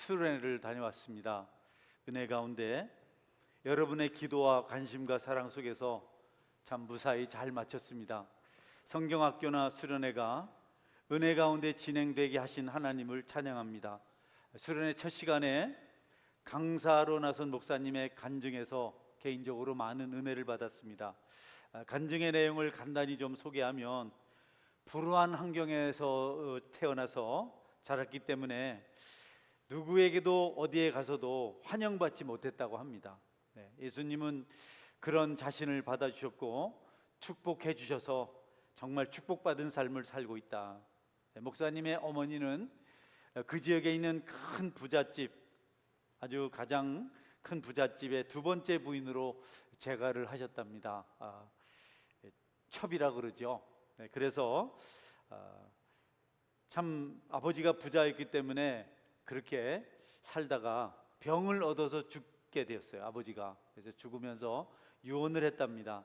수련회를 다녀왔습니다. 은혜 가운데 여러분의 기도와 관심과 사랑 속에서 참 무사히 잘 마쳤습니다. 성경학교나 수련회가 은혜 가운데 진행되게 하신 하나님을 찬양합니다. 수련회 첫 시간에 강사로 나선 목사님의 간증에서 개인적으로 많은 은혜를 받았습니다. 간증의 내용을 간단히 좀 소개하면, 불우한 환경에서 태어나서 자랐기 때문에 누구에게도 어디에 가서도 환영받지 못했다고 합니다. 예수님은 그런 자신을 받아주셨고 축복해 주셔서 정말 축복받은 삶을 살고 있다. 목사님의 어머니는 그 지역에 있는 큰 부잣집, 아주 가장 큰 부잣집의 두 번째 부인으로 재가를 하셨답니다. 첩이라 그러죠. 그래서 참 아버지가 부자였기 때문에 그렇게 살다가 병을 얻어서 죽게 되었어요, 아버지가. 그래서 죽으면서 유언을 했답니다.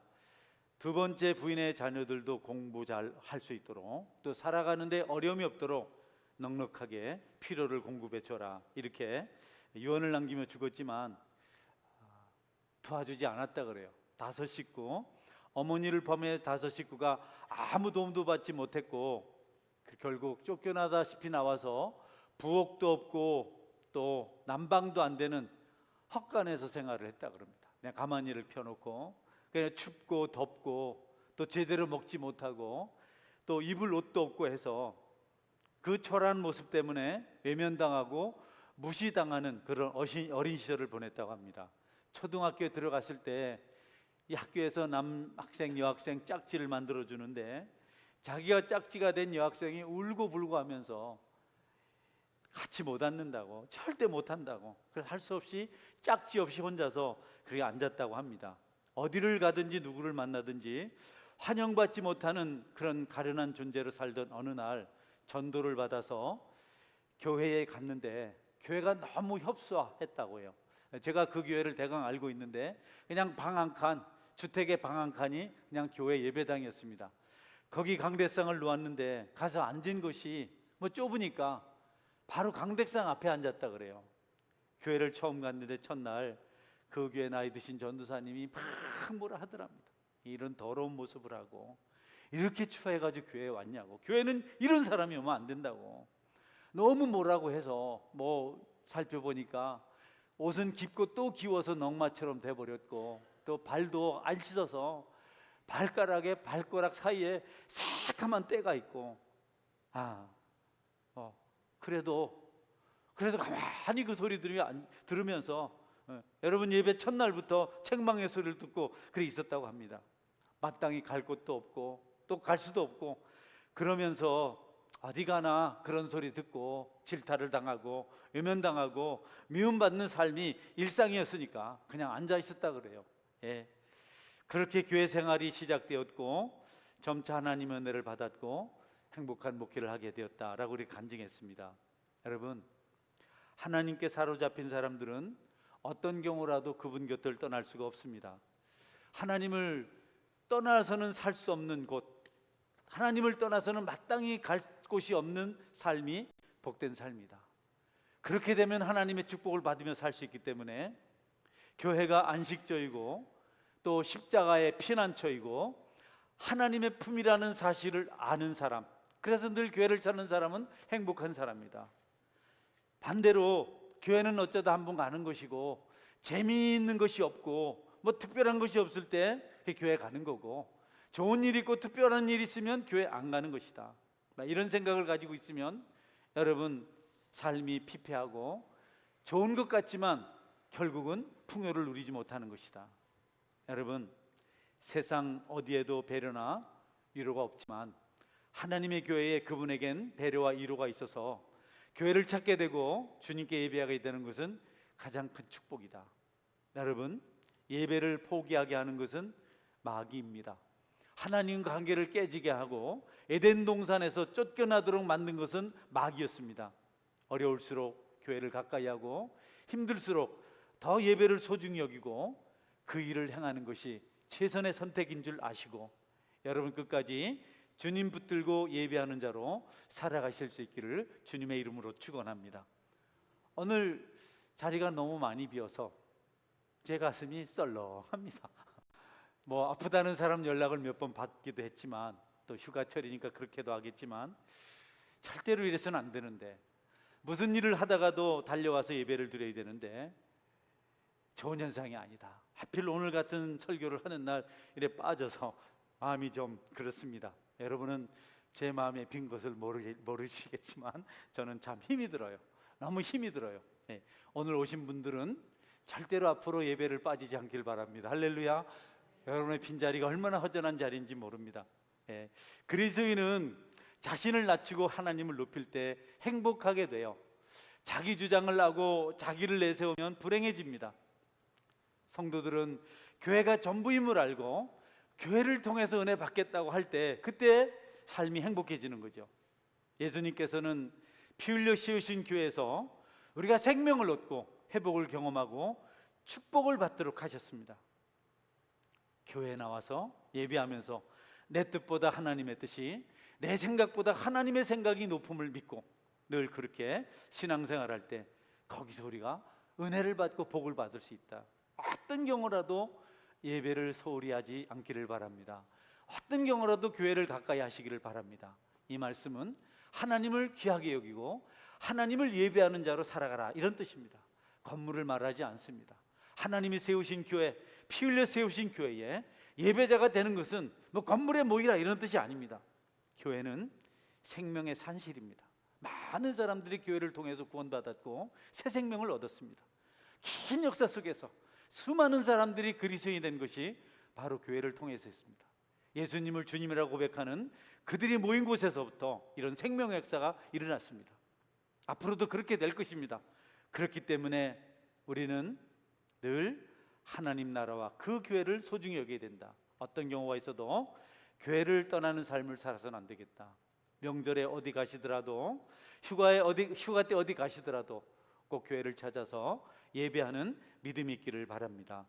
두 번째 부인의 자녀들도 공부 잘 할 수 있도록, 또 살아가는데 어려움이 없도록 넉넉하게 필요를 공급해 줘라, 이렇게 유언을 남기며 죽었지만 도와주지 않았다 그래요. 5식구, 어머니를 포함해 5식구가 아무 도움도 받지 못했고, 결국 쫓겨나다시피 나와서 부엌도 없고 또 난방도 안 되는 헛간에서 생활을 했다 그럽니다. 그냥 가만히를 펴놓고 그냥 춥고 덥고 또 제대로 먹지 못하고 또 입을 옷도 없고 해서 그 초라한 모습 때문에 외면당하고 무시당하는 그런 어린 시절을 보냈다고 합니다. 초등학교에 들어갔을 때 이 학교에서 남학생 여학생 짝지를 만들어 주는데, 자기가 짝지가 된 여학생이 울고불고 하면서 같이 못 앉는다고, 절대 못 한다고, 그래서 할 수 없이 짝지 없이 혼자서 그렇게 앉았다고 합니다. 어디를 가든지 누구를 만나든지 환영받지 못하는 그런 가련한 존재로 살던 어느 날 전도를 받아서 교회에 갔는데 교회가 너무 협소했다고 해요. 제가 그 교회를 대강 알고 있는데 그냥 방 한 칸, 주택의 방 한 칸이 그냥 교회 예배당이었습니다. 거기 강대상을 놓았는데 가서 앉은 곳이 좁으니까 바로 강대상 앞에 앉았다 그래요. 교회를 처음 갔는데 첫날 그 교회 나이 드신 전도사님이 막 뭐라 하더랍니다. 이런 더러운 모습을 하고 이렇게 추해가지고 교회에 왔냐고, 교회는 이런 사람이 오면 안 된다고, 너무 뭐라고 해서 살펴보니까 옷은 깊고 또 기워서 넝마처럼 돼버렸고, 또 발도 안 씻어서 발가락에 발가락 사이에 새카만 때가 있고, 그래도 가만히 그 소리 들으면서 여러분 예배 첫날부터 책망의 소리를 듣고 그렇게 있었다고 합니다. 마땅히 갈 곳도 없고 또 갈 수도 없고, 그러면서 어디 가나 그런 소리 듣고 질타를 당하고 외면당하고 미움받는 삶이 일상이었으니까 그냥 앉아 있었다 그래요. 그렇게 교회 생활이 시작되었고 점차 하나님의 은혜를 받았고 행복한 목회를 하게 되었다라고 우리 간증했습니다. 여러분, 하나님께 사로잡힌 사람들은 어떤 경우라도 그분 곁을 떠날 수가 없습니다. 하나님을 떠나서는 살 수 없는 곳, 하나님을 떠나서는 마땅히 갈 곳이 없는 삶이 복된 삶이다. 그렇게 되면 하나님의 축복을 받으며 살 수 있기 때문에 교회가 안식처이고 또 십자가의 피난처이고 하나님의 품이라는 사실을 아는 사람, 그래서 늘 교회를 찾는 사람은 행복한 사람이다. 반대로 교회는 어쩌다 한 번 가는 것이고 재미있는 것이 없고 특별한 것이 없을 때 교회 가는 거고, 좋은 일이 있고 특별한 일이 있으면 교회 안 가는 것이다, 이런 생각을 가지고 있으면 여러분 삶이 피폐하고 좋은 것 같지만 결국은 풍요를 누리지 못하는 것이다. 여러분, 세상 어디에도 배려나 위로가 없지만 하나님의 교회에 그분에겐 배려와 위로가 있어서 교회를 찾게 되고 주님께 예배하게 되는 것은 가장 큰 축복이다. 여러분, 예배를 포기하게 하는 것은 마귀입니다. 하나님과 관계를 깨지게 하고 에덴 동산에서 쫓겨나도록 만든 것은 마귀였습니다. 어려울수록 교회를 가까이 하고 힘들수록 더 예배를 소중히 여기고 그 일을 행하는 것이 최선의 선택인 줄 아시고 여러분 끝까지 주님 붙들고 예배하는 자로 살아가실 수 있기를 주님의 이름으로 축원합니다. 오늘 자리가 너무 많이 비어서 제 가슴이 썰렁합니다. 뭐 아프다는 사람 연락을 몇 번 받기도 했지만, 또 휴가철이니까 그렇게도 하겠지만, 절대로 이래서는 안 되는데, 무슨 일을 하다가도 달려와서 예배를 드려야 되는데 좋은 현상이 아니다. 하필 오늘 같은 설교를 하는 날 이래 빠져서 마음이 좀 그렇습니다. 여러분은 제 마음에 빈 것을 모르시겠지만 저는 참 힘이 들어요. 너무 힘이 들어요. 네. 오늘 오신 분들은 절대로 앞으로 예배를 빠지지 않길 바랍니다. 할렐루야. 여러분의 빈자리가 얼마나 허전한 자리인지 모릅니다. 네. 그리스도인은 자신을 낮추고 하나님을 높일 때 행복하게 돼요. 자기 주장을 하고 자기를 내세우면 불행해집니다. 성도들은 교회가 전부임을 알고 교회를 통해서 은혜 받겠다고 할 때 그때 삶이 행복해지는 거죠. 예수님께서는 피 흘려 씌우신 교회에서 우리가 생명을 얻고 회복을 경험하고 축복을 받도록 하셨습니다. 교회에 나와서 예배하면서 내 뜻보다 하나님의 뜻이, 내 생각보다 하나님의 생각이 높음을 믿고 늘 그렇게 신앙생활할 때 거기서 우리가 은혜를 받고 복을 받을 수 있다. 어떤 경우라도 예배를 소홀히 하지 않기를 바랍니다. 어떤 경우라도 교회를 가까이 하시기를 바랍니다. 이 말씀은 하나님을 귀하게 여기고 하나님을 예배하는 자로 살아가라, 이런 뜻입니다. 건물을 말하지 않습니다. 하나님이 세우신 교회, 피 흘려 세우신 교회에 예배자가 되는 것은 뭐 건물에 모이라 이런 뜻이 아닙니다. 교회는 생명의 산실입니다. 많은 사람들이 교회를 통해서 구원받았고 새 생명을 얻었습니다. 긴 역사 속에서 수많은 사람들이 그리스도인이 된 것이 바로 교회를 통해서였습니다. 예수님을 주님이라고 고백하는 그들이 모인 곳에서부터 이런 생명의 역사가 일어났습니다. 앞으로도 그렇게 될 것입니다. 그렇기 때문에 우리는 늘 하나님 나라와 그 교회를 소중히 여겨야 된다. 어떤 경우가 있어도 교회를 떠나는 삶을 살아서는 안 되겠다. 명절에 어디 가시더라도, 휴가 때 어디 가시더라도 꼭 교회를 찾아서 예배하는 믿음이 있기를 바랍니다.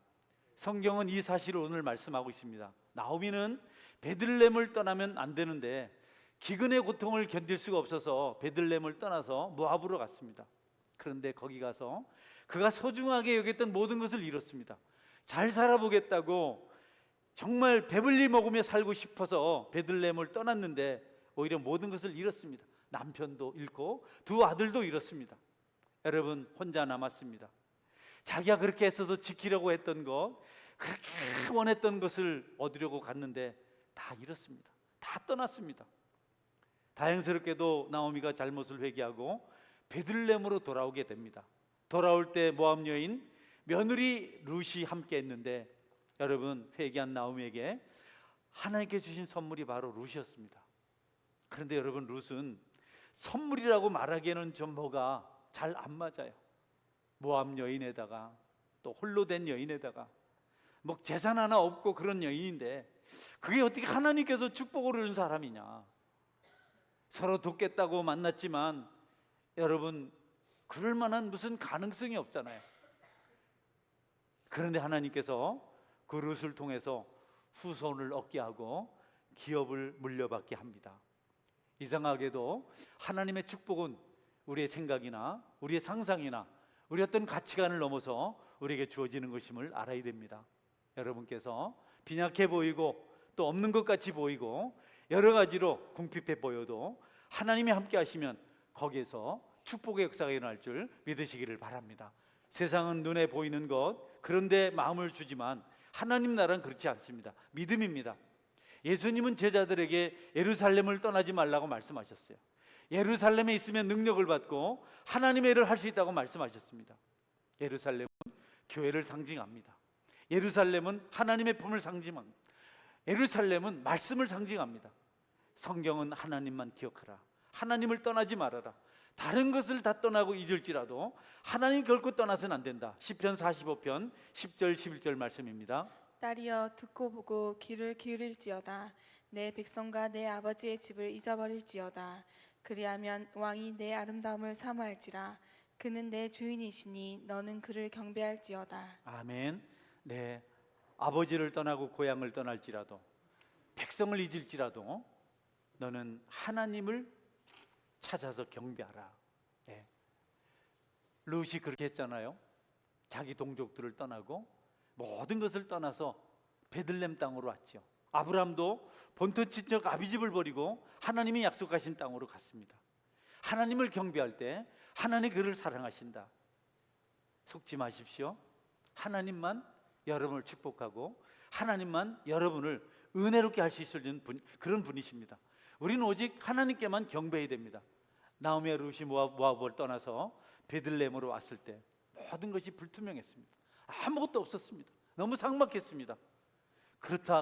성경은 이 사실을 오늘 말씀하고 있습니다. 나오미는 베들레헴을 떠나면 안 되는데 기근의 고통을 견딜 수가 없어서 베들레헴을 떠나서 모압으로 갔습니다. 그런데 거기 가서 그가 소중하게 여겼던 모든 것을 잃었습니다. 잘 살아보겠다고 정말 배불리 먹으며 살고 싶어서 베들레헴을 떠났는데 오히려 모든 것을 잃었습니다. 남편도 잃고 두 아들도 잃었습니다. 여러분, 혼자 남았습니다. 자기가 그렇게 애써서 지키려고 했던 것, 그렇게 원했던 것을 얻으려고 갔는데 다 잃었습니다. 다 떠났습니다. 다행스럽게도 나오미가 잘못을 회개하고 베들레헴으로 돌아오게 됩니다. 돌아올 때 모압 여인 며느리 룻이 함께 했는데, 여러분, 회개한 나오미에게 하나님께 주신 선물이 바로 룻이었습니다. 그런데 여러분, 룻은 선물이라고 말하기에는 좀 뭐가 잘 안 맞아요. 모압 여인에다가 또 홀로 된 여인에다가 뭐 재산 하나 없고 그런 여인인데 그게 어떻게 하나님께서 축복을 주는 사람이냐. 서로 돕겠다고 만났지만 여러분, 그럴 만한 무슨 가능성이 없잖아요. 그런데 하나님께서 그 룻을 통해서 후손을 얻게 하고 기업을 물려받게 합니다. 이상하게도 하나님의 축복은 우리의 생각이나 우리의 상상이나 우리 어떤 가치관을 넘어서 우리에게 주어지는 것임을 알아야 됩니다. 여러분께서 빈약해 보이고 또 없는 것 같이 보이고 여러 가지로 궁핍해 보여도 하나님이 함께 하시면 거기에서 축복의 역사가 일어날 줄 믿으시기를 바랍니다. 세상은 눈에 보이는 것, 그런데 마음을 주지만 하나님 나라는 그렇지 않습니다. 믿음입니다. 예수님은 제자들에게 예루살렘을 떠나지 말라고 말씀하셨어요. 예루살렘에 있으면 능력을 받고 하나님의 일을 할 수 있다고 말씀하셨습니다. 예루살렘은 교회를 상징합니다. 예루살렘은 하나님의 품을 상징합니다. 예루살렘은 말씀을 상징합니다. 성경은 하나님만 기억하라, 하나님을 떠나지 말아라, 다른 것을 다 떠나고 잊을지라도 하나님 결코 떠나서는 안 된다. 시편 45편 10절 11절 말씀입니다. 딸이여, 듣고 보고 귀를 기울일지어다. 내 백성과 내 아버지의 집을 잊어버릴지어다. 그리하면 왕이 내 아름다움을 사모할지라. 그는 내 주인이시니 너는 그를 경배할지어다. 아멘. 네, 아버지를 떠나고 고향을 떠날지라도, 백성을 잊을지라도 너는 하나님을 찾아서 경배하라. 네. 룻이 그렇게 했잖아요. 자기 동족들을 떠나고 모든 것을 떠나서 베들렘 땅으로 왔죠. 아브라함도 본토 친척 아비집을 버리고 하나님이 약속하신 땅으로 갔습니다. 하나님을 경배할 때 하나님 그를 사랑하신다. 속지 마십시오. 하나님만 여러분을 축복하고 하나님만 여러분을 은혜롭게 할 수 있는 그런 분이십니다. 우리는 오직 하나님께만 경배해야 됩니다. 나오미와 룻이 모압을 떠나서 베들레헴으로 왔을 때 모든 것이 불투명했습니다. 아무것도 없었습니다. 너무 삭막했습니다.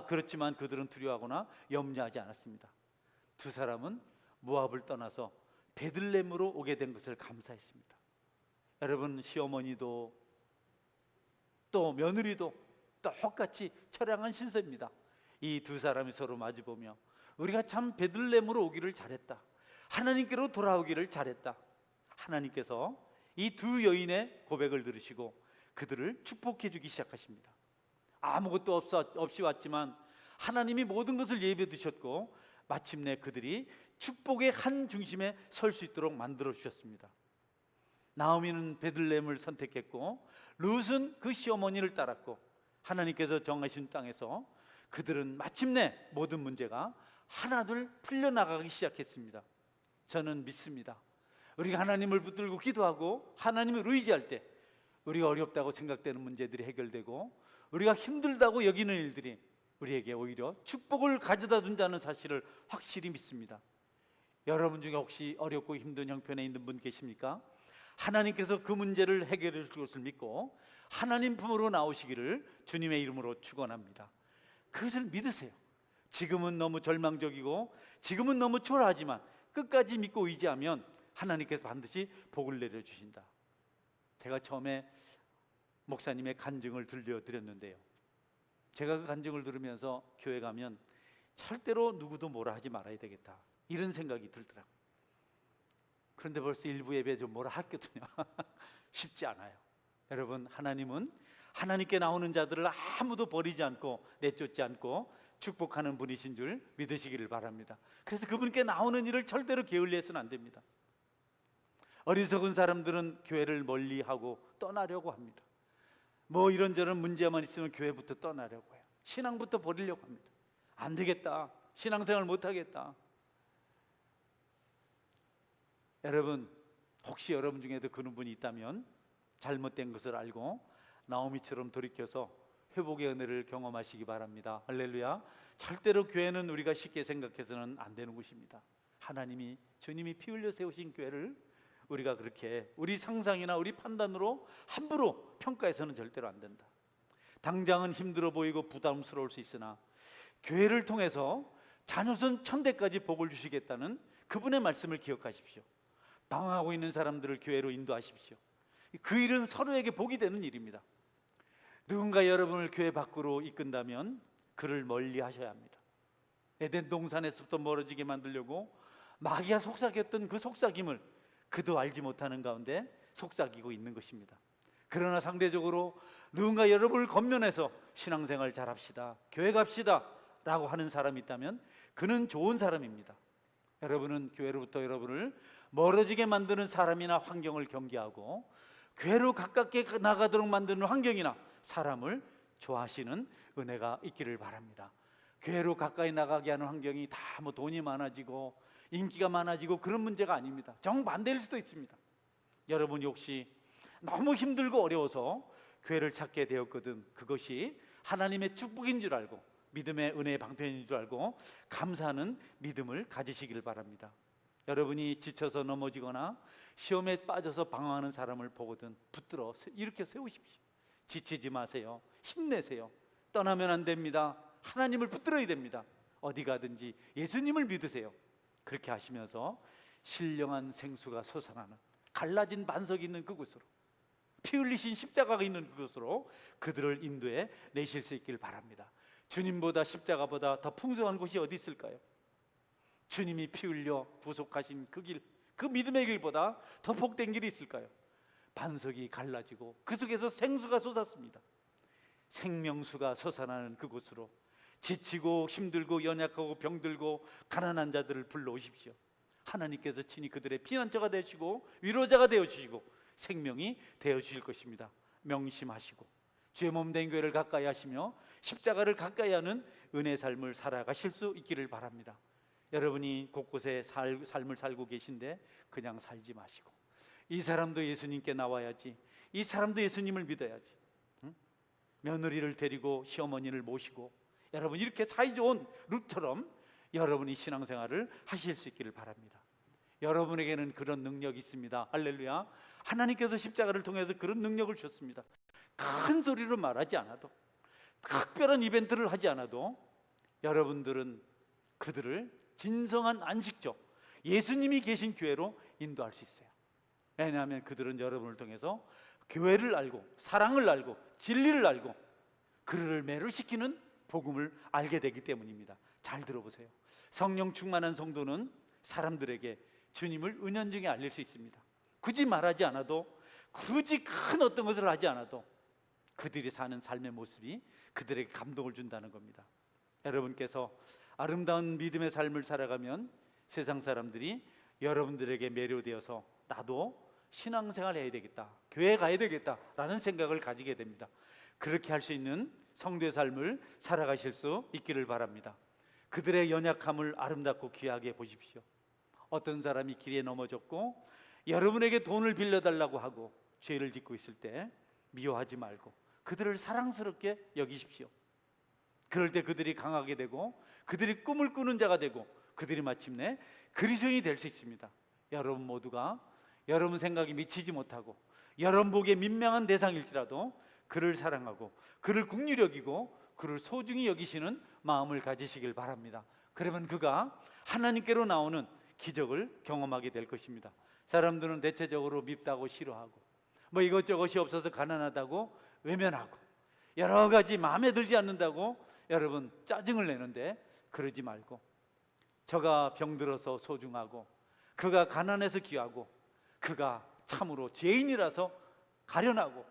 그렇지만 그들은 두려워하거나 염려하지 않았습니다. 두 사람은 모압을 떠나서 베들레헴으로 오게 된 것을 감사했습니다. 여러분, 시어머니도 또 며느리도 똑같이 처량한 신세입니다. 이 두 사람이 서로 마주보며 우리가 참 베들레헴으로 오기를 잘했다, 하나님께로 돌아오기를 잘했다. 하나님께서 이 두 여인의 고백을 들으시고 그들을 축복해 주기 시작하십니다. 아무것도 없이 왔지만 하나님이 모든 것을 예비해 두셨고 마침내 그들이 축복의 한 중심에 설 수 있도록 만들어 주셨습니다. 나오미는 베들레헴을 선택했고 룻은 그 시어머니를 따랐고 하나님께서 정하신 땅에서 그들은 마침내 모든 문제가 하나둘 풀려나가기 시작했습니다. 저는 믿습니다. 우리가 하나님을 붙들고 기도하고 하나님을 의지할 때 우리가 어렵다고 생각되는 문제들이 해결되고 우리가 힘들다고 여기는 일들이 우리에게 오히려 축복을 가져다 준다는 사실을 확실히 믿습니다. 여러분 중에 혹시 어렵고 힘든 형편에 있는 분 계십니까? 하나님께서 그 문제를 해결해 줄 것을 믿고 하나님 품으로 나오시기를 주님의 이름으로 축원합니다. 그것을 믿으세요. 지금은 너무 절망적이고 지금은 너무 초라하지만 끝까지 믿고 의지하면 하나님께서 반드시 복을 내려주신다. 제가 처음에 목사님의 간증을 들려드렸는데요, 제가 그 간증을 들으면서 교회 가면 절대로 누구도 뭐라 하지 말아야 되겠다, 이런 생각이 들더라고요. 그런데 벌써 일부 예배에 좀 뭐라 했거든요. 쉽지 않아요. 여러분, 하나님은 하나님께 나오는 자들을 아무도 버리지 않고 내쫓지 않고 축복하는 분이신 줄 믿으시기를 바랍니다. 그래서 그분께 나오는 일을 절대로 게을리해서는 안 됩니다. 어리석은 사람들은 교회를 멀리하고 떠나려고 합니다. 뭐 이런저런 문제만 있으면 교회부터 떠나려고 해요. 신앙부터 버리려고 합니다. 안 되겠다, 신앙생활 못하겠다. 여러분, 혹시 여러분 중에도 그런 분이 있다면 잘못된 것을 알고 나오미처럼 돌이켜서 회복의 은혜를 경험하시기 바랍니다. 할렐루야. 절대로 교회는 우리가 쉽게 생각해서는 안 되는 곳입니다. 하나님이, 주님이 피 흘려 세우신 교회를 우리가 그렇게 우리 상상이나 우리 판단으로 함부로 평가해서는 절대로 안 된다. 당장은 힘들어 보이고 부담스러울 수 있으나 교회를 통해서 자녀선 천대까지 복을 주시겠다는 그분의 말씀을 기억하십시오. 방황하고 있는 사람들을 교회로 인도하십시오. 그 일은 서로에게 복이 되는 일입니다. 누군가 여러분을 교회 밖으로 이끈다면 그를 멀리 하셔야 합니다. 에덴 동산에서부터 멀어지게 만들려고 마귀가 속삭였던 그 속삭임을 그도 알지 못하는 가운데 속삭이고 있는 것입니다. 그러나 상대적으로 누군가 여러분을 겉면해서 신앙생활 잘합시다, 교회 갑시다 라고 하는 사람이 있다면 그는 좋은 사람입니다. 여러분은 교회로부터 여러분을 멀어지게 만드는 사람이나 환경을 경계하고 교회로 가깝게 나가도록 만드는 환경이나 사람을 좋아하시는 은혜가 있기를 바랍니다. 교회로 가까이 나가게 하는 환경이 다 뭐 돈이 많아지고 인기가 많아지고 그런 문제가 아닙니다. 정반대일 수도 있습니다. 여러분이 혹시 너무 힘들고 어려워서 교회를 찾게 되었거든, 그것이 하나님의 축복인 줄 알고 믿음의 은혜의 방편인 줄 알고 감사하는 믿음을 가지시기를 바랍니다. 여러분이 지쳐서 넘어지거나 시험에 빠져서 방황하는 사람을 보거든 붙들어 일으켜 세우십시오. 지치지 마세요. 힘내세요. 떠나면 안 됩니다. 하나님을 붙들어야 됩니다. 어디 가든지 예수님을 믿으세요. 그렇게 하시면서 신령한 생수가 솟아나는 갈라진 반석이 있는 그곳으로, 피 흘리신 십자가가 있는 그곳으로 그들을 인도해 내실 수 있기를 바랍니다. 주님보다 십자가보다 더 풍성한 곳이 어디 있을까요? 주님이 피 흘려 구속하신 그 길, 그 믿음의 길보다 더 복된 길이 있을까요? 반석이 갈라지고 그 속에서 생수가 솟았습니다. 생명수가 솟아나는 그곳으로 지치고 힘들고 연약하고 병들고 가난한 자들을 불러오십시오. 하나님께서 친히 그들의 피난처가 되시고 위로자가 되어주시고 생명이 되어 주실 것입니다. 명심하시고 주의 몸 된 교회를 가까이 하시며 십자가를 가까이 하는 은혜 삶을 살아가실 수 있기를 바랍니다. 여러분이 곳곳에 삶을 살고 계신데 그냥 살지 마시고 이 사람도 예수님께 나와야지, 이 사람도 예수님을 믿어야지, 응? 며느리를 데리고 시어머니를 모시고 여러분 이렇게 사이좋은 룻처럼 여러분이 신앙생활을 하실 수 있기를 바랍니다. 여러분에게는 그런 능력이 있습니다. 할렐루야. 하나님께서 십자가를 통해서 그런 능력을 주셨습니다. 큰 소리로 말하지 않아도, 특별한 이벤트를 하지 않아도 여러분들은 그들을 진정한 안식처, 예수님이 계신 교회로 인도할 수 있어요. 왜냐하면 그들은 여러분을 통해서 교회를 알고 사랑을 알고 진리를 알고 그를 매료시키는 복음을 알게 되기 때문입니다. 잘 들어보세요. 성령 충만한 성도는 사람들에게 주님을 은연중에 알릴 수 있습니다. 굳이 말하지 않아도, 굳이 큰 어떤 것을 하지 않아도 그들이 사는 삶의 모습이 그들에게 감동을 준다는 겁니다. 여러분께서 아름다운 믿음의 삶을 살아가면 세상 사람들이 여러분들에게 매료되어서 나도 신앙생활 해야 되겠다, 교회 가야 되겠다라는 생각을 가지게 됩니다. 그렇게 할 수 있는 성도의 삶을 살아가실 수 있기를 바랍니다. 그들의 연약함을 아름답고 귀하게 보십시오. 어떤 사람이 길에 넘어졌고 여러분에게 돈을 빌려달라고 하고 죄를 짓고 있을 때 미워하지 말고 그들을 사랑스럽게 여기십시오. 그럴 때 그들이 강하게 되고 그들이 꿈을 꾸는 자가 되고 그들이 마침내 그리스도인이 될 수 있습니다. 여러분 모두가 여러분 생각이 미치지 못하고 여러분 보기에 민망한 대상일지라도 그를 사랑하고 그를 긍휼히 여기고 그를 소중히 여기시는 마음을 가지시길 바랍니다. 그러면 그가 하나님께로 나오는 기적을 경험하게 될 것입니다. 사람들은 대체적으로 밉다고 싫어하고 뭐 이것저것이 없어서 가난하다고 외면하고 여러 가지 마음에 들지 않는다고 여러분 짜증을 내는데 그러지 말고 저가 병들어서 소중하고 그가 가난해서 귀하고 그가 참으로 죄인이라서 가련하고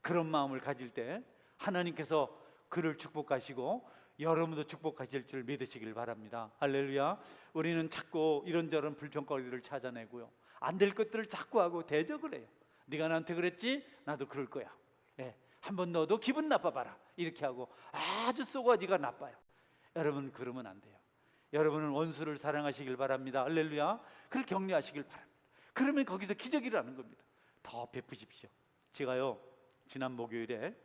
그런 마음을 가질 때 하나님께서 그를 축복하시고 여러분도 축복하실 줄 믿으시길 바랍니다. 할렐루야. 우리는 자꾸 이런저런 불평거리를 찾아내고요, 안 될 것들을 자꾸 하고 대적을 해요. 네가 나한테 그랬지? 나도 그럴 거야. 한번 너도 기분 나빠봐라. 이렇게 하고 아주 쏘가지가 나빠요. 여러분 그러면 안 돼요. 여러분은 원수를 사랑하시길 바랍니다. 할렐루야. 그를 격려하시길 바랍니다. 그러면 거기서 기적이라는 겁니다. 더 베푸십시오. 제가요 지난 목요일에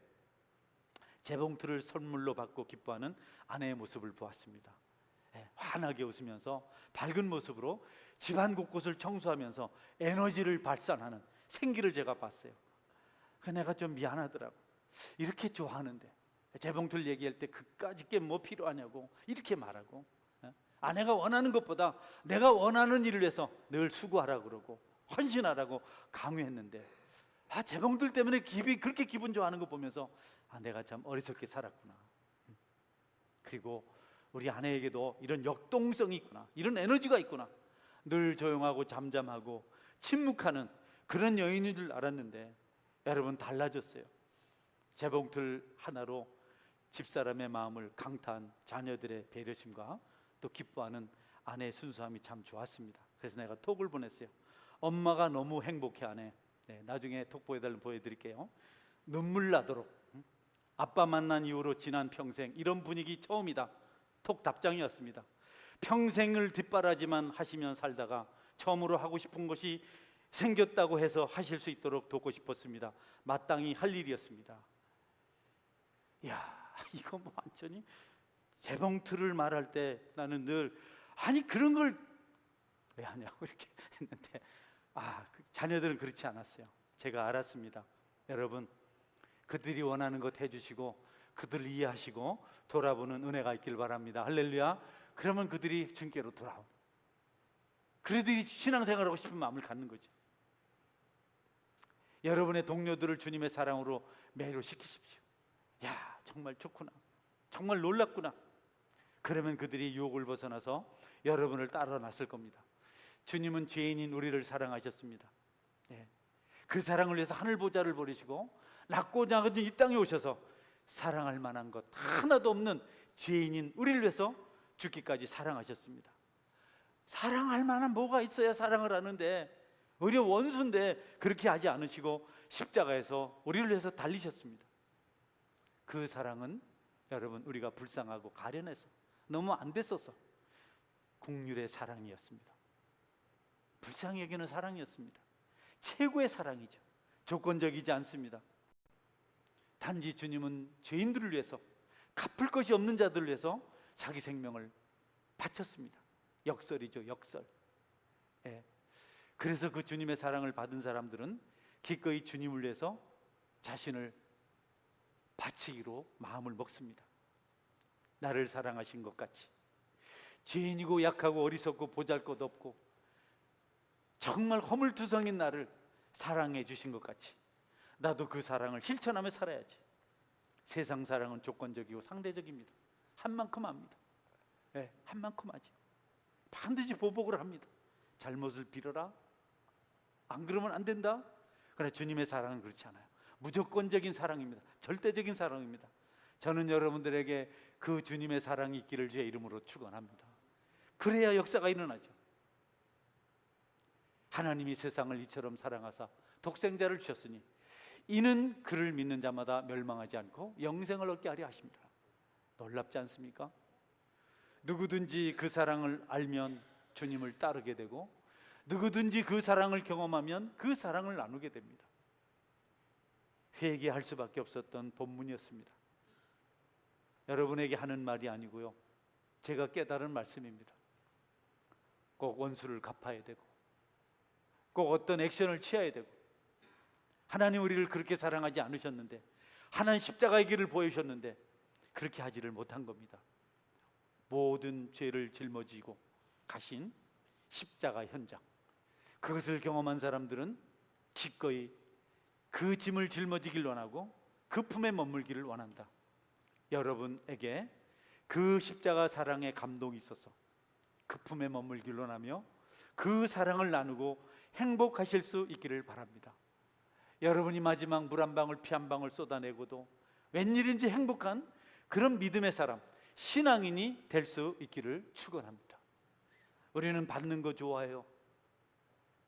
재봉틀을 선물로 받고 기뻐하는 아내의 모습을 보았습니다. 환하게 웃으면서 밝은 모습으로 집안 곳곳을 청소하면서 에너지를 발산하는 생기를 제가 봤어요. 내가 좀 미안하더라고. 이렇게 좋아하는데 재봉틀 얘기할 때 그까짓 게 뭐 필요하냐고 이렇게 말하고, 아내가 원하는 것보다 내가 원하는 일을 위해서 늘 수고하라고 그러고 헌신하라고 강요했는데 재봉틀 때문에 그렇게 기분 좋아하는 거 보면서 내가 참 어리석게 살았구나. 그리고 우리 아내에게도 이런 역동성이 있구나, 이런 에너지가 있구나. 늘 조용하고 잠잠하고 침묵하는 그런 여인인 줄 알았는데 여러분 달라졌어요. 재봉틀 하나로 집사람의 마음을 강타한 자녀들의 배려심과 또 기뻐하는 아내의 순수함이 참 좋았습니다. 그래서 내가 톡을 보냈어요. 엄마가 너무 행복해하네. 나중에 톡 보여드릴게요. 눈물 나도록 아빠 만난 이후로 지난 평생 이런 분위기 처음이다. 톡 답장이었습니다. 평생을 뒷바라지만 하시면 살다가 처음으로 하고 싶은 것이 생겼다고 해서 하실 수 있도록 돕고 싶었습니다. 마땅히 할 일이었습니다. 야, 이거 뭐 완전히 재봉틀을 말할 때 나는 늘 그런 걸 왜 하냐고 이렇게 했는데 자녀들은 그렇지 않았어요. 제가 알았습니다. 여러분 그들이 원하는 것 해주시고 그들을 이해하시고 돌아보는 은혜가 있길 바랍니다. 할렐루야. 그러면 그들이 주님께로 돌아오고 그들이 신앙생활하고 싶은 마음을 갖는 거죠. 여러분의 동료들을 주님의 사랑으로 매료시키십시오. 야, 정말 좋구나, 정말 놀랍구나. 그러면 그들이 유혹을 벗어나서 여러분을 따라 나설 겁니다. 주님은 죄인인 우리를 사랑하셨습니다. 그 사랑을 위해서 하늘 보좌를 버리시고 낮고 작은 이 땅에 오셔서 사랑할 만한 것 하나도 없는 죄인인 우리를 위해서 죽기까지 사랑하셨습니다. 사랑할 만한 뭐가 있어야 사랑을 하는데 오히려 원수인데 그렇게 하지 않으시고 십자가에서 우리를 위해서 달리셨습니다. 그 사랑은 여러분 우리가 불쌍하고 가련해서 너무 안 됐어서 국률의 사랑이었습니다. 불쌍히 여기는 사랑이었습니다. 최고의 사랑이죠. 조건적이지 않습니다. 단지 주님은 죄인들을 위해서, 갚을 것이 없는 자들을 위해서 자기 생명을 바쳤습니다. 역설이죠, 역설. 예. 그래서 그 주님의 사랑을 받은 사람들은 기꺼이 주님을 위해서 자신을 바치기로 마음을 먹습니다. 나를 사랑하신 것 같이, 죄인이고 약하고 어리석고 보잘것없고 정말 허물투성인 나를 사랑해 주신 것 같이 나도 그 사랑을 실천하며 살아야지. 세상 사랑은 조건적이고 상대적입니다. 한 만큼 합니다. 네, 한 만큼 하죠. 반드시 보복을 합니다. 잘못을 빌어라, 안 그러면 안 된다. 그러나 주님의 사랑은 그렇지 않아요. 무조건적인 사랑입니다. 절대적인 사랑입니다. 저는 여러분들에게 그 주님의 사랑이 있기를 주의 이름으로 축원합니다. 그래야 역사가 일어나죠. 하나님이 세상을 이처럼 사랑하사 독생자를 주셨으니 이는 그를 믿는 자마다 멸망하지 않고 영생을 얻게 하려 하십니다. 놀랍지 않습니까? 누구든지 그 사랑을 알면 주님을 따르게 되고, 누구든지 그 사랑을 경험하면 그 사랑을 나누게 됩니다. 회개할 수밖에 없었던 본문이었습니다. 여러분에게 하는 말이 아니고요, 제가 깨달은 말씀입니다. 꼭 원수를 갚아야 되고, 꼭 어떤 액션을 취해야 되고, 하나님 우리를 그렇게 사랑하지 않으셨는데, 하나님 십자가의 길을 보여주셨는데 그렇게 하지를 못한 겁니다. 모든 죄를 짊어지고 가신 십자가 현장, 그것을 경험한 사람들은 기꺼이 그 짐을 짊어지길 원하고 그 품에 머물기를 원한다. 여러분에게 그 십자가 사랑의 감동이 있어서 그 품에 머물기를 원하며 그 사랑을 나누고 행복하실 수 있기를 바랍니다. 여러분이 마지막 물 한 방울 피 한 방울 쏟아내고도 웬일인지 행복한 그런 믿음의 사람, 신앙인이 될 수 있기를 축원합니다. 우리는 받는 거 좋아해요.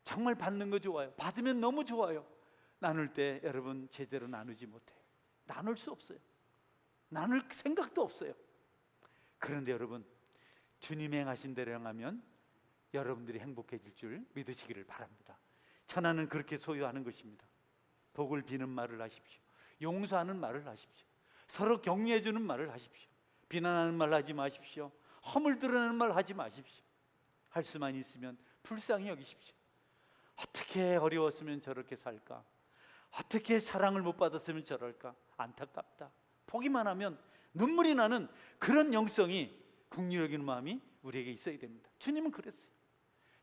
정말 받는 거 좋아요. 받으면 너무 좋아요. 나눌 때 여러분 제대로 나누지 못해요. 나눌 수 없어요. 나눌 생각도 없어요. 그런데 여러분, 주님 행하신 대로 행하면 여러분들이 행복해질 줄 믿으시기를 바랍니다. 천하는 그렇게 소유하는 것입니다. 복을 비는 말을 하십시오. 용서하는 말을 하십시오. 서로 격려해 주는 말을 하십시오. 비난하는 말 하지 마십시오. 허물 드러내는 말 하지 마십시오. 할 수만 있으면 불쌍히 여기십시오. 어떻게 어려웠으면 저렇게 살까? 어떻게 사랑을 못 받았으면 저럴까? 안타깝다. 보기만 하면 눈물이 나는 그런 영성이, 긍휼히 여기는 마음이 우리에게 있어야 됩니다. 주님은 그랬어요.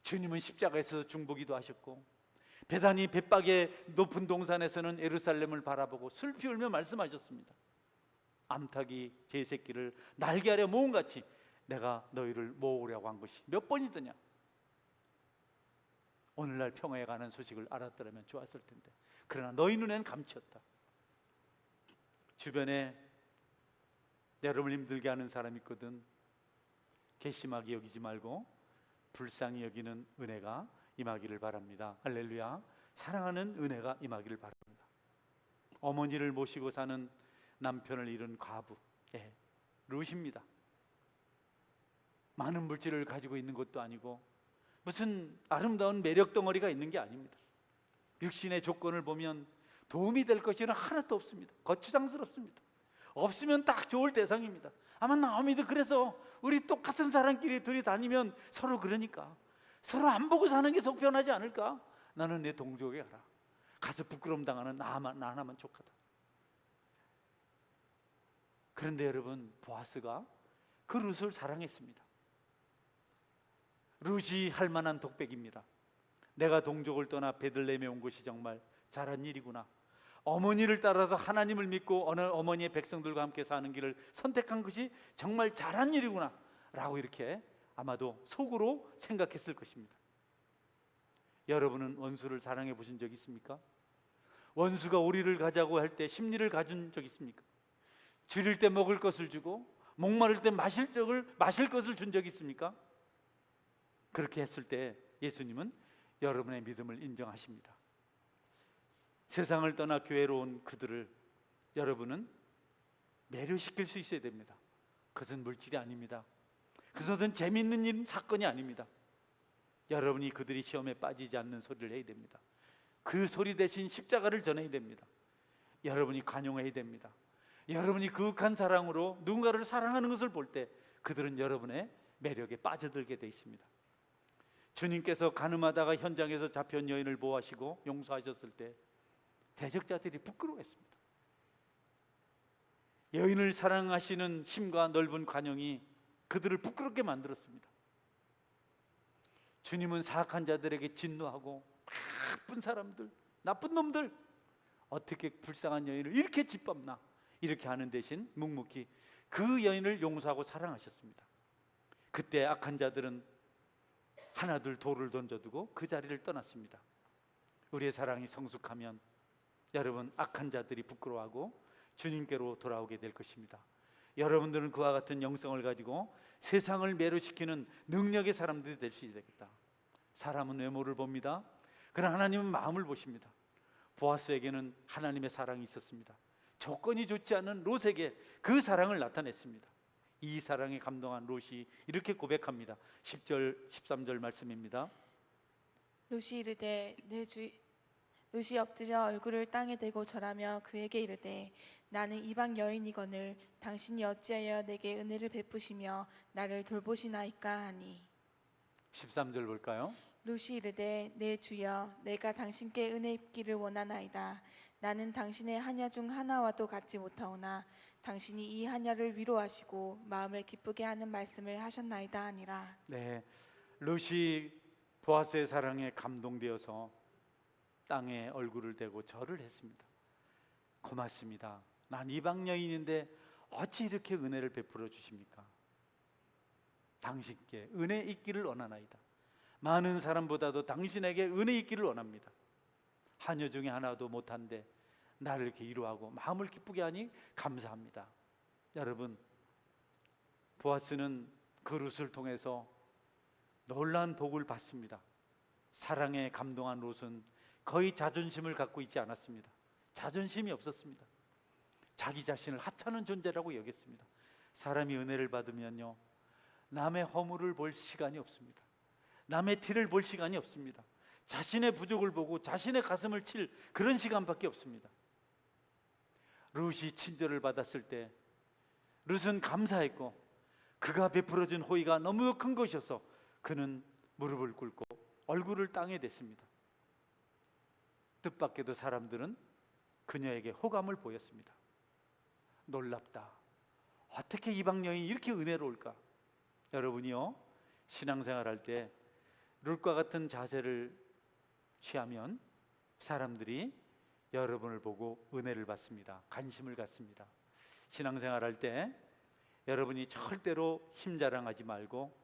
주님은 십자가에서 중보기도 하셨고, 베다니 벳박의 높은 동산에서는 예루살렘을 바라보고 슬피 울며 말씀하셨습니다. 암탉이 제 새끼를 날개 아래 모음같이 내가 너희를 모으려고 한 것이 몇 번이더냐. 오늘날 평화에 관한 소식을 알았더라면 좋았을 텐데, 그러나 너희 눈엔 감추었다. 주변에 여러분을 힘들게 하는 사람이 있거든. 괘씸하게 여기지 말고 불쌍히 여기는 은혜가 임하기를 바랍니다. 할렐루야. 사랑하는 은혜가 임하기를 바랍니다. 어머니를 모시고 사는 남편을 잃은 과부, 룻입니다. 많은 물질을 가지고 있는 것도 아니고 무슨 아름다운 매력 덩어리가 있는 게 아닙니다. 육신의 조건을 보면 도움이 될 것이 하나도 없습니다. 거추장스럽습니다. 없으면 딱 좋을 대상입니다. 아마 나오미도 그래서 우리 똑같은 사람끼리 둘이 다니면 서로 그러니까 서로 안 보고 사는 게 속편하지 않을까? 나는 내 동족에 가라. 가서 부끄러움 당하는 나 하나만 족하다. 그런데 여러분, 보아스가 그 룻을 사랑했습니다. 룻이 할 만한 독백입니다. 내가 동족을 떠나 베들레헴에 온 것이 정말 잘한 일이구나. 어머니를 따라서 하나님을 믿고 어느 어머니의 백성들과 함께 사는 길을 선택한 것이 정말 잘한 일이구나 라고 이렇게 아마도 속으로 생각했을 것입니다. 여러분은 원수를 사랑해 보신 적 있습니까? 원수가 우리를 가자고 할 때 심리를 가진 적 있습니까? 줄일 때 먹을 것을 주고 목마를 때 마실 것을 준 적 있습니까? 그렇게 했을 때 예수님은 여러분의 믿음을 인정하십니다. 세상을 떠나 교회로 온 그들을 여러분은 매료시킬 수 있어야 됩니다. 그것은 물질이 아닙니다. 그것은 재미있는 사건이 아닙니다. 여러분이 그들이 시험에 빠지지 않는 소리를 해야 됩니다. 그 소리 대신 십자가를 전해야 됩니다. 여러분이 관용해야 됩니다. 여러분이 그윽한 사랑으로 누군가를 사랑하는 것을 볼 때 그들은 여러분의 매력에 빠져들게 돼 있습니다. 주님께서 가늠하다가 현장에서 잡혀온 여인을 보호하시고 용서하셨을 때 대적자들이 부끄러워했습니다. 여인을 사랑하시는 힘과 넓은 관용이 그들을 부끄럽게 만들었습니다. 주님은 사악한 자들에게 진노하고 나쁜 사람들, 나쁜 놈들, 어떻게 불쌍한 여인을 이렇게 짓밟나, 이렇게 하는 대신 묵묵히 그 여인을 용서하고 사랑하셨습니다. 그때 악한 자들은 하나둘 돌을 던져두고 그 자리를 떠났습니다. 우리의 사랑이 성숙하면 여러분, 악한 자들이 부끄러워하고 주님께로 돌아오게 될 것입니다. 여러분들은 그와 같은 영성을 가지고 세상을 매료시키는 능력의 사람들이 될 수 있겠다. 사람은 외모를 봅니다. 그러나 하나님은 마음을 보십니다. 보아스에게는 하나님의 사랑이 있었습니다. 조건이 좋지 않은 롯에게 그 사랑을 나타냈습니다. 이 사랑에 감동한 롯이 이렇게 고백합니다. 10절 13절 말씀입니다. 롯이 이르되 롯이 엎드려 얼굴을 땅에 대고 절하며 그에게 이르되 나는 이방 여인이거늘 당신이 어찌하여 내게 은혜를 베푸시며 나를 돌보시나이까 하니. 13절 볼까요? 롯이 이르되 내 주여 내가 당신께 은혜 입기를 원하나이다. 나는 당신의 하냐 중 하나와도 같지 못하오나 당신이 이 하냐를 위로하시고 마음을 기쁘게 하는 말씀을 하셨나이다 하니라. 네, 롯이 보아스의 사랑에 감동되어서 땅에 얼굴을 대고 절을 했습니다. 고맙습니다. 난 이방 여인인데 어찌 이렇게 은혜를 베풀어 주십니까? 당신께 은혜 있기를 원하나이다. 많은 사람보다도 당신에게 은혜 있기를 원합니다. 하녀 중에 하나도 못한데 나를 이렇게 위로하고 마음을 기쁘게 하니 감사합니다. 여러분, 보아스는 그 롯을 통해서 놀라운 복을 받습니다. 사랑에 감동한 롯은 거의 자존심을 갖고 있지 않았습니다. 자존심이 없었습니다. 자기 자신을 하찮은 존재라고 여겼습니다. 사람이 은혜를 받으면요, 남의 허물을 볼 시간이 없습니다. 남의 티를 볼 시간이 없습니다. 자신의 부족을 보고 자신의 가슴을 칠 그런 시간밖에 없습니다. 롯이 친절을 받았을 때 롯은 감사했고 그가 베풀어준 호의가 너무 큰 것이어서 그는 무릎을 꿇고 얼굴을 땅에 댔습니다. 뜻밖에도 사람들은 그녀에게 호감을 보였습니다. 놀랍다. 어떻게 이방 여인이 이렇게 은혜로울까? 여러분이요, 신앙생활할 때 롯과 같은 자세를 취하면 사람들이 여러분을 보고 은혜를 받습니다. 관심을 갖습니다. 신앙생활할 때 여러분이 절대로 힘자랑하지 말고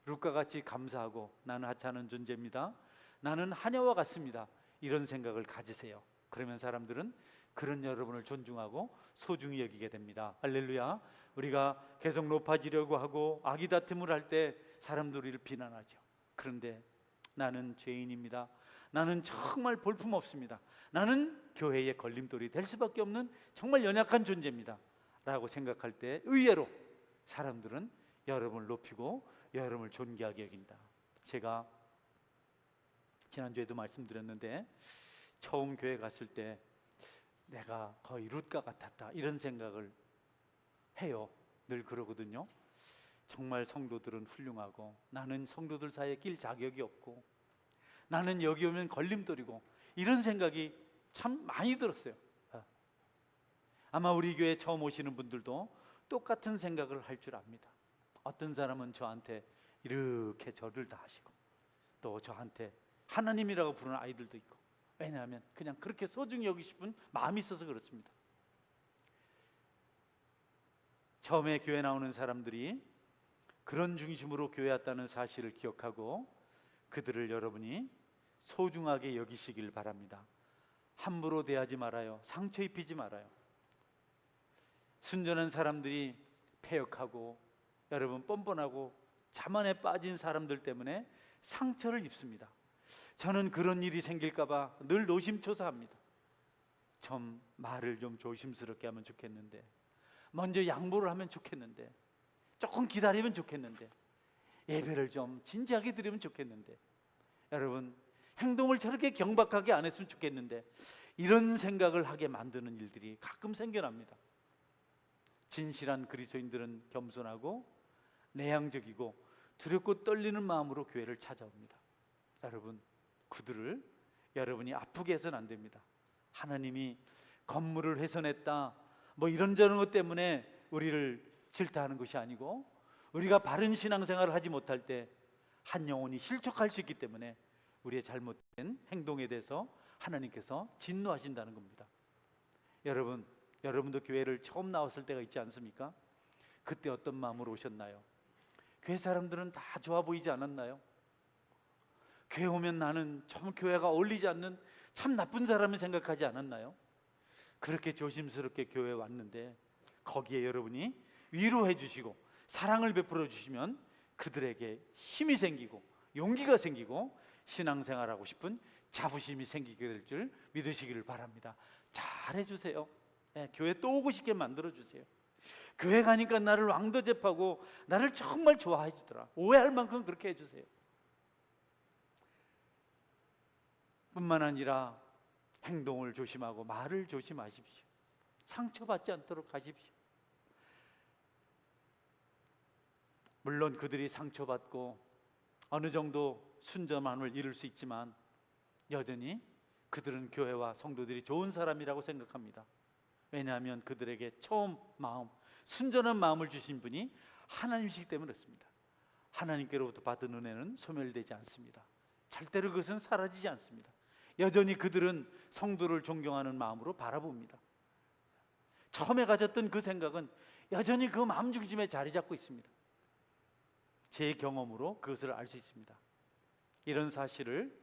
롯과 같이 감사하고 나는 하찮은 존재입니다. 나는 하냐와 같습니다. 이런 생각을 가지세요. 그러면 사람들은 그런 여러분을 존중하고 소중히 여기게 됩니다. 할렐루야. 우리가 계속 높아지려고 하고 아기다툼을 할 때 사람들이 우리를 비난하죠. 그런데 나는 죄인입니다. 나는 정말 볼품없습니다. 나는 교회의 걸림돌이 될 수밖에 없는 정말 연약한 존재입니다 라고 생각할 때 의외로 사람들은 여러분을 높이고 여러분을 존귀하게 여긴다. 제가 지난주에도 말씀드렸는데 처음 교회 갔을 때 내가 거의 롯과 같았다 이런 생각을 해요. 늘 그러거든요. 정말 성도들은 훌륭하고 나는 성도들 사이에 낄 자격이 없고 나는 여기 오면 걸림돌이고 이런 생각이 참 많이 들었어요. 아마 우리 교회 처음 오시는 분들도 똑같은 생각을 할 줄 압니다. 어떤 사람은 저한테 이렇게 절을 다 하시고 또 저한테 하나님이라고 부르는 아이들도 있고, 왜냐하면 그냥 그렇게 소중히 여기고 싶은 마음이 있어서 그렇습니다. 처음에 교회 나오는 사람들이 그런 중심으로 교회 왔다는 사실을 기억하고 그들을 여러분이 소중하게 여기시길 바랍니다. 함부로 대하지 말아요. 상처 입히지 말아요. 순전한 사람들이 패역하고 여러분 뻔뻔하고 자만에 빠진 사람들 때문에 상처를 입습니다. 저는 그런 일이 생길까봐 늘 노심초사합니다. 좀 말을 좀 조심스럽게 하면 좋겠는데, 먼저 양보를 하면 좋겠는데, 조금 기다리면 좋겠는데, 예배를 좀 진지하게 드리면 좋겠는데, 여러분 행동을 저렇게 경박하게 안 했으면 좋겠는데, 이런 생각을 하게 만드는 일들이 가끔 생겨납니다. 진실한 그리스도인들은 겸손하고 내향적이고 두렵고 떨리는 마음으로 교회를 찾아옵니다. 여러분, 그들을 여러분이 아프게 해서는 안 됩니다. 하나님이 건물을 훼손했다, 뭐 이런저런 것 때문에 우리를 질타하는 것이 아니고, 우리가 바른 신앙생활을 하지 못할 때 한 영혼이 실족할 수 있기 때문에 우리의 잘못된 행동에 대해서 하나님께서 진노하신다는 겁니다. 여러분, 여러분도 교회를 처음 나왔을 때가 있지 않습니까? 그때 어떤 마음으로 오셨나요? 교회 사람들은 다 좋아 보이지 않았나요? 교회 오면 나는 좀 교회가 어울리지 않는 참 나쁜 사람을 생각하지 않았나요? 그렇게 조심스럽게 교회에 왔는데 거기에 여러분이 위로해 주시고 사랑을 베풀어 주시면 그들에게 힘이 생기고 용기가 생기고 신앙생활하고 싶은 자부심이 생기게 될 줄 믿으시기를 바랍니다. 잘해 주세요. 교회 또 오고 싶게 만들어 주세요. 교회 가니까 나를 왕도접하고 나를 정말 좋아해 주더라. 오해할 만큼 그렇게 해주세요. 뿐만 아니라 행동을 조심하고 말을 조심하십시오. 상처받지 않도록 하십시오. 물론 그들이 상처받고 어느 정도 순전함을 이룰 수 있지만 여전히 그들은 교회와 성도들이 좋은 사람이라고 생각합니다. 왜냐하면 그들에게 처음 마음, 순전한 마음을 주신 분이 하나님이시기 때문에 그렇습니다. 하나님께로부터 받은 은혜는 소멸되지 않습니다. 절대로 그것은 사라지지 않습니다. 여전히 그들은 성도를 존경하는 마음으로 바라봅니다. 처음에 가졌던 그 생각은 여전히 그 마음 중심에 자리 잡고 있습니다. 제 경험으로 그것을 알 수 있습니다. 이런 사실을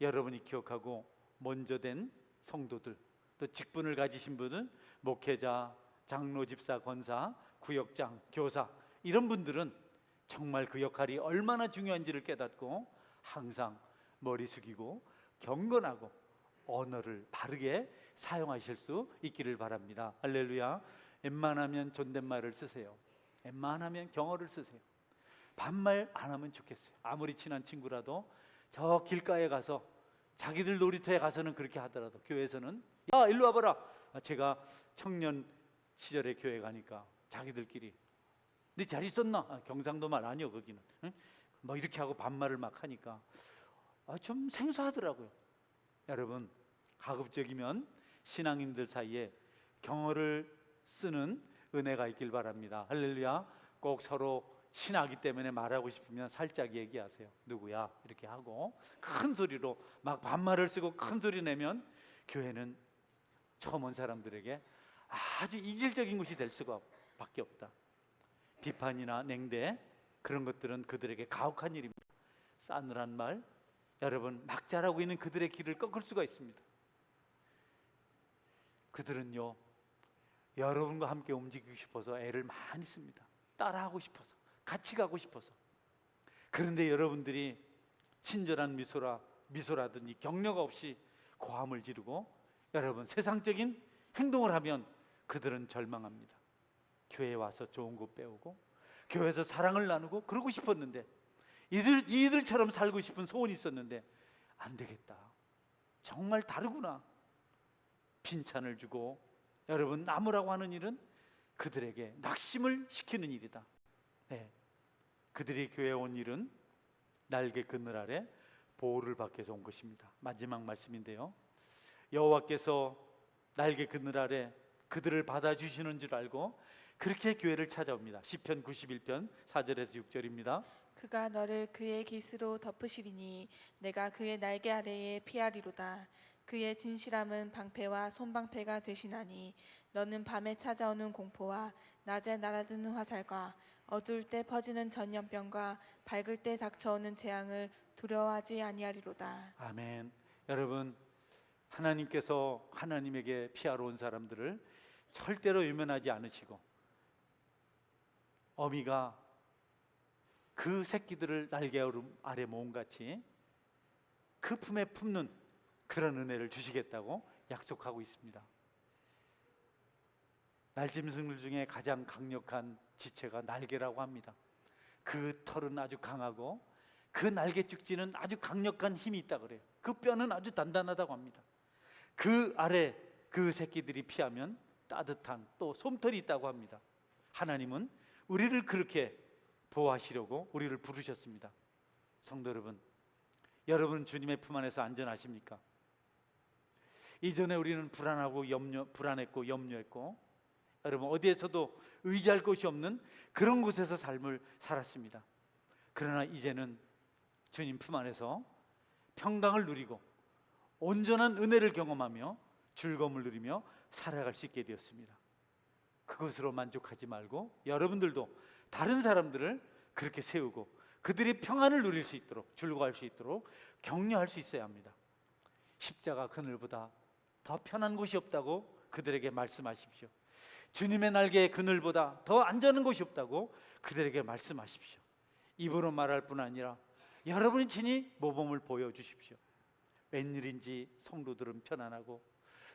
여러분이 기억하고 먼저 된 성도들, 또 직분을 가지신 분은 목회자, 장로, 집사, 권사, 구역장, 교사, 이런 분들은 정말 그 역할이 얼마나 중요한지를 깨닫고 항상 머리 숙이고 경건하고 언어를 바르게 사용하실 수 있기를 바랍니다. 할렐루야. 웬만하면 존댓말을 쓰세요. 웬만하면 경어를 쓰세요. 반말 안 하면 좋겠어요. 아무리 친한 친구라도 저 길가에 가서 자기들 놀이터에 가서는 그렇게 하더라도 교회에서는 야 일로 와봐라. 제가 청년 시절에 교회 가니까 자기들끼리 네 잘 있었나? 경상도 말 아니요 거기는. 응? 뭐 이렇게 하고 반말을 막 하니까 좀 생소하더라고요. 여러분, 가급적이면 신앙인들 사이에 경어를 쓰는 은혜가 있길 바랍니다. 할렐루야. 꼭 서로 친하기 때문에 말하고 싶으면 살짝 얘기하세요. 누구야? 이렇게 하고 큰 소리로 막 반말을 쓰고 큰 소리 내면 교회는 처음 온 사람들에게 아주 이질적인 것이 될 수가 밖에 없다. 비판이나 냉대, 그런 것들은 그들에게 가혹한 일입니다. 싸늘한 말, 여러분 막 자라고 있는 그들의 길을 꺾을 수가 있습니다. 그들은요, 여러분과 함께 움직이고 싶어서 애를 많이 씁니다. 따라하고 싶어서, 같이 가고 싶어서. 그런데 여러분들이 친절한 미소라든지 격려가 없이 고함을 지르고 여러분 세상적인 행동을 하면 그들은 절망합니다. 교회에 와서 좋은 거 배우고 교회에서 사랑을 나누고 그러고 싶었는데 이들처럼 살고 싶은 소원이 있었는데 안 되겠다. 정말 다르구나. 빈찬을 주고 여러분 나무라고 하는 일은 그들에게 낙심을 시키는 일이다. 네. 그들이 교회에 온 일은 날개 그늘 아래 보호를 받기 위해서 온 것입니다. 마지막 말씀인데요, 여호와께서 날개 그늘 아래 그들을 받아주시는 줄 알고 그렇게 교회를 찾아옵니다. 시편 91편 4절에서 6절입니다. 그가 너를 그의 깃으로 덮으시리니 내가 그의 날개 아래에 피하리로다. 그의 진실함은 방패와 손방패가 되시나니 너는 밤에 찾아오는 공포와 낮에 날아드는 화살과 어두울 때 퍼지는 전염병과 밝을 때 닥쳐오는 재앙을 두려워하지 아니하리로다. 아멘. 여러분, 하나님께서 하나님에게 피하러 온 사람들을 절대로 외면하지 않으시고 어미가 그 새끼들을 날개 아래 모음같이 그 품에 품는 그런 은혜를 주시겠다고 약속하고 있습니다. 날짐승들 중에 가장 강력한 지체가 날개라고 합니다. 그 털은 아주 강하고 그 날개 쭉지는 아주 강력한 힘이 있다 그래요. 그 뼈는 아주 단단하다고 합니다. 그 아래 그 새끼들이 피하면 따뜻한 또 솜털이 있다고 합니다. 하나님은 우리를 그렇게 보호하시려고 우리를 부르셨습니다. 성도 여러분, 여러분 주님의 품 안에서 안전하십니까? 이전에 우리는 불안했고 염려했고 여러분 어디에서도 의지할 곳이 없는 그런 곳에서 삶을 살았습니다. 그러나 이제는 주님 품 안에서 평강을 누리고 온전한 은혜를 경험하며 즐거움을 누리며 살아갈 수 있게 되었습니다. 그것으로 만족하지 말고 여러분들도 다른 사람들을 그렇게 세우고 그들이 평안을 누릴 수 있도록 즐거워할 수 있도록 격려할 수 있어야 합니다. 십자가 그늘보다 더 편한 곳이 없다고 그들에게 말씀하십시오. 주님의 날개의 그늘보다 더 안전한 곳이 없다고 그들에게 말씀하십시오. 입으로 말할 뿐 아니라 여러분이 친히 모범을 보여주십시오. 웬일인지 성도들은 편안하고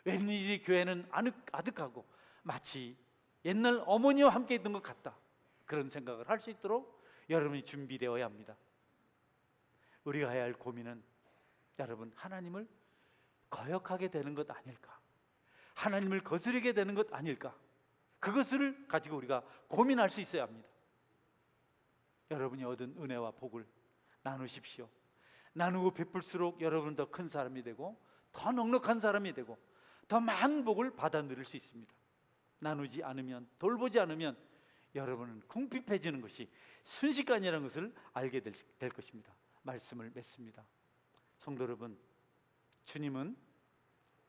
웬일인지 교회는 아득하고 마치 옛날 어머니와 함께 있던 것 같다, 그런 생각을 할 수 있도록 여러분이 준비되어야 합니다. 우리가 해야 할 고민은 여러분 하나님을 거역하게 되는 것 아닐까, 하나님을 거스르게 되는 것 아닐까, 그것을 가지고 우리가 고민할 수 있어야 합니다. 여러분이 얻은 은혜와 복을 나누십시오. 나누고 베풀수록 여러분은 더 큰 사람이 되고 더 넉넉한 사람이 되고 더 많은 복을 받아 누릴 수 있습니다. 나누지 않으면, 돌보지 않으면 여러분은 궁핍해지는 것이 순식간이라는 것을 알게 될 것입니다. 말씀을 맺습니다. 성도 여러분, 주님은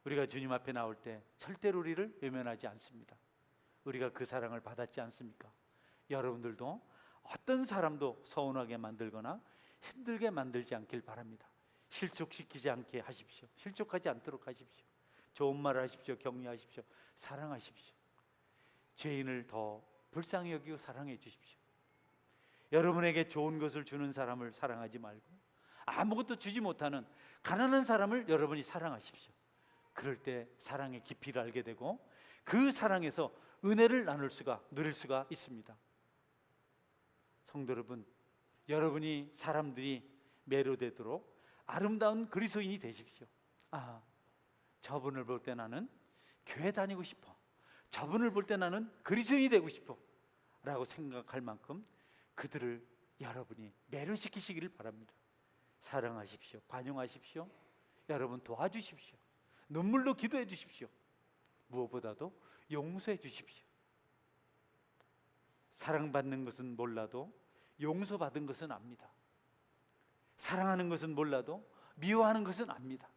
우리가 주님 앞에 나올 때 절대로 우리를 외면하지 않습니다. 우리가 그 사랑을 받았지 않습니까? 여러분들도 어떤 사람도 서운하게 만들거나 힘들게 만들지 않길 바랍니다. 실족시키지 않게 하십시오. 실족하지 않도록 하십시오. 좋은 말을 하십시오. 격려하십시오. 사랑하십시오. 죄인을 더 불쌍히 여기고 사랑해 주십시오. 여러분에게 좋은 것을 주는 사람을 사랑하지 말고 아무것도 주지 못하는 가난한 사람을 여러분이 사랑하십시오. 그럴 때 사랑의 깊이를 알게 되고 그 사랑에서 은혜를 누릴 수가 있습니다. 성도 여러분, 여러분이 사람들이 매료되도록 아름다운 그리스도인이 되십시오. 저분을 볼 때 나는 교회 다니고 싶어, 저분을 볼 때 나는 그리스도인이 되고 싶어 라고 생각할 만큼 그들을 여러분이 매료시키시기를 바랍니다. 사랑하십시오. 관용하십시오. 여러분 도와주십시오. 눈물로 기도해 주십시오. 무엇보다도 용서해 주십시오. 사랑받는 것은 몰라도 용서받은 것은 압니다. 사랑하는 것은 몰라도 미워하는 것은 압니다.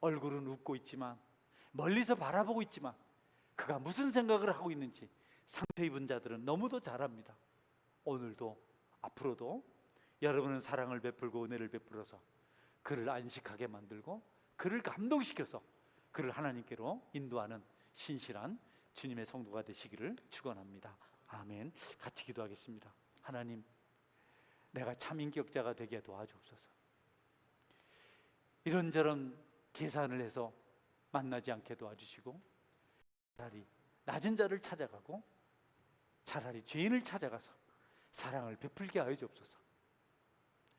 얼굴은 웃고 있지만, 멀리서 바라보고 있지만 그가 무슨 생각을 하고 있는지 상처 입은 자들은 너무도 잘 압니다. 오늘도 앞으로도 여러분은 사랑을 베풀고 은혜를 베풀어서 그를 안식하게 만들고 그를 감동시켜서 그를 하나님께로 인도하는 신실한 주님의 성도가 되시기를 축원합니다. 아멘. 같이 기도하겠습니다. 하나님, 내가 참 인격자가 되게 도와주옵소서. 이런저런 계산을 해서 만나지 않게 도와주시고 차라리 낮은 자를 찾아가고 차라리 죄인을 찾아가서 사랑을 베풀게 하여 주옵소서.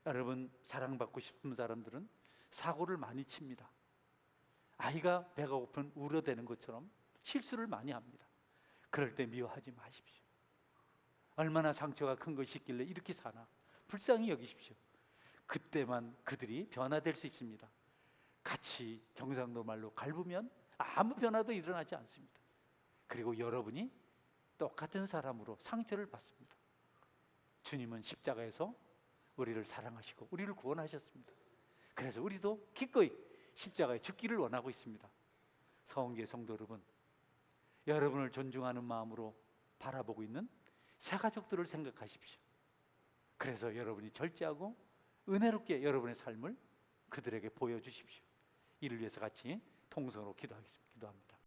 여러분, 사랑받고 싶은 사람들은 사고를 많이 칩니다. 아이가 배가 고픈 울어대는 것처럼 실수를 많이 합니다. 그럴 때 미워하지 마십시오. 얼마나 상처가 큰 것이 있길래 이렇게 사나 불쌍히 여기십시오. 그때만 그들이 변화될 수 있습니다. 같이 경상도 말로 갈부면 아무 변화도 일어나지 않습니다. 그리고 여러분이 똑같은 사람으로 상처를 받습니다. 주님은 십자가에서 우리를 사랑하시고 우리를 구원하셨습니다. 그래서 우리도 기꺼이 십자가에 죽기를 원하고 있습니다. 서원교회 성도 여러분, 여러분을 존중하는 마음으로 바라보고 있는 새 가족들을 생각하십시오. 그래서 여러분이 절제하고 은혜롭게 여러분의 삶을 그들에게 보여주십시오. 이를 위해서 같이 통성으로 기도하겠습니다. 기도합니다.